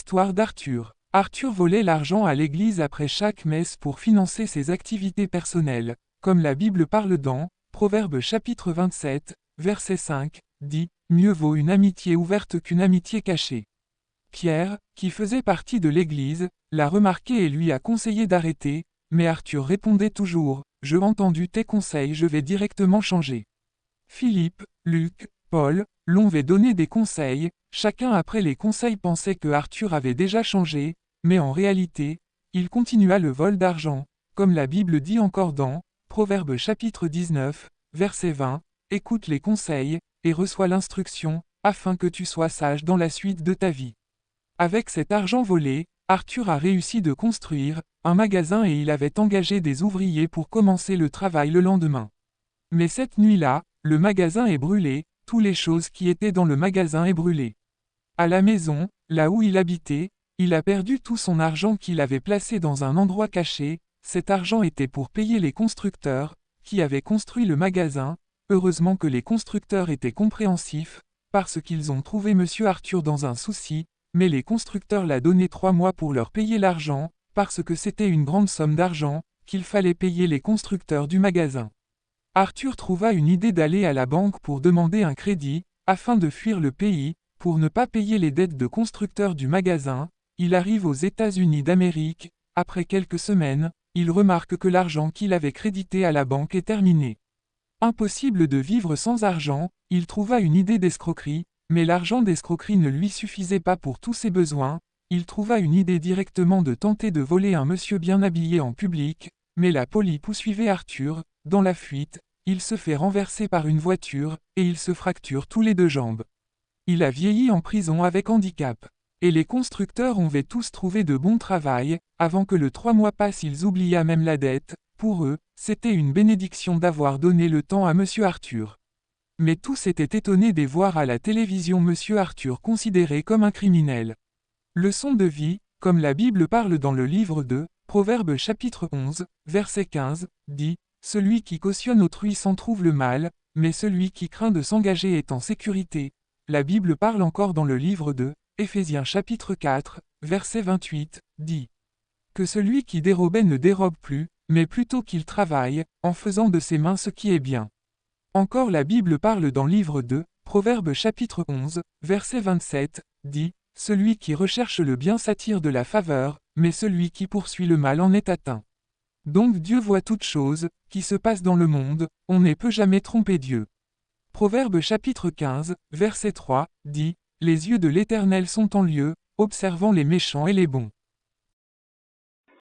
L'histoire d'Arthur. Arthur volait l'argent à l'église après chaque messe pour financer ses activités personnelles, comme la Bible parle dans Proverbes chapitre 27, verset 5, dit « Mieux vaut une amitié ouverte qu'une amitié cachée ». Pierre, qui faisait partie de l'église, l'a remarqué et lui a conseillé d'arrêter, mais Arthur répondait toujours « J'ai entendu tes conseils, je vais directement changer ». Philippe, Luc, Paul, l'ont donné des conseils, chacun après les conseils pensait que Arthur avait déjà changé, mais en réalité, il continua le vol d'argent, comme la Bible dit encore dans Proverbes chapitre 19, verset 20, écoute les conseils, et reçois l'instruction, afin que tu sois sage dans la suite de ta vie. Avec cet argent volé, Arthur a réussi de construire un magasin et il avait engagé des ouvriers pour commencer le travail le lendemain. Mais cette nuit-là, le magasin est brûlé, toutes les choses qui étaient dans le magasin est brûlé. À la maison, là où il habitait, il a perdu tout son argent qu'il avait placé dans un endroit caché. Cet argent était pour payer les constructeurs, qui avaient construit le magasin. Heureusement que les constructeurs étaient compréhensifs, parce qu'ils ont trouvé Monsieur Arthur dans un souci, mais les constructeurs l'ont donné 3 mois pour leur payer l'argent, parce que c'était une grande somme d'argent, qu'il fallait payer les constructeurs du magasin. Arthur trouva une idée d'aller à la banque pour demander un crédit, afin de fuir le pays, pour ne pas payer les dettes de constructeurs du magasin. Il arrive aux États-Unis d'Amérique, après quelques semaines, il remarque que l'argent qu'il avait crédité à la banque est terminé. Impossible de vivre sans argent, il trouva une idée d'escroquerie, mais l'argent d'escroquerie ne lui suffisait pas pour tous ses besoins. Il trouva une idée directement de tenter de voler un monsieur bien habillé en public, mais la police poursuivait Arthur. Dans la fuite, il se fait renverser par une voiture, et il se fracture tous les 2 jambes. Il a vieilli en prison avec handicap. Et les constructeurs ont tous trouvé de bon travail, avant que le 3 mois passe ils oubliaient même la dette. Pour eux, c'était une bénédiction d'avoir donné le temps à Monsieur Arthur. Mais tous étaient étonnés de voir à la télévision Monsieur Arthur considéré comme un criminel. Leçon de vie, comme la Bible parle dans le livre de Proverbes chapitre 11, verset 15, dit « Celui qui cautionne autrui s'en trouve le mal, mais celui qui craint de s'engager est en sécurité ». La Bible parle encore dans le livre de Éphésiens chapitre 4, verset 28, dit « Que celui qui dérobait ne dérobe plus, mais plutôt qu'il travaille, en faisant de ses mains ce qui est bien. » Encore la Bible parle dans le livre de Proverbes chapitre 11, verset 27, dit « Celui qui recherche le bien s'attire de la faveur, mais celui qui poursuit le mal en est atteint. » Donc Dieu voit toutes choses qui se passent dans le monde, on ne peut jamais tromper Dieu. Proverbes chapitre 15, verset 3, dit « Les yeux de l'Éternel sont en lieu, observant les méchants et les bons. »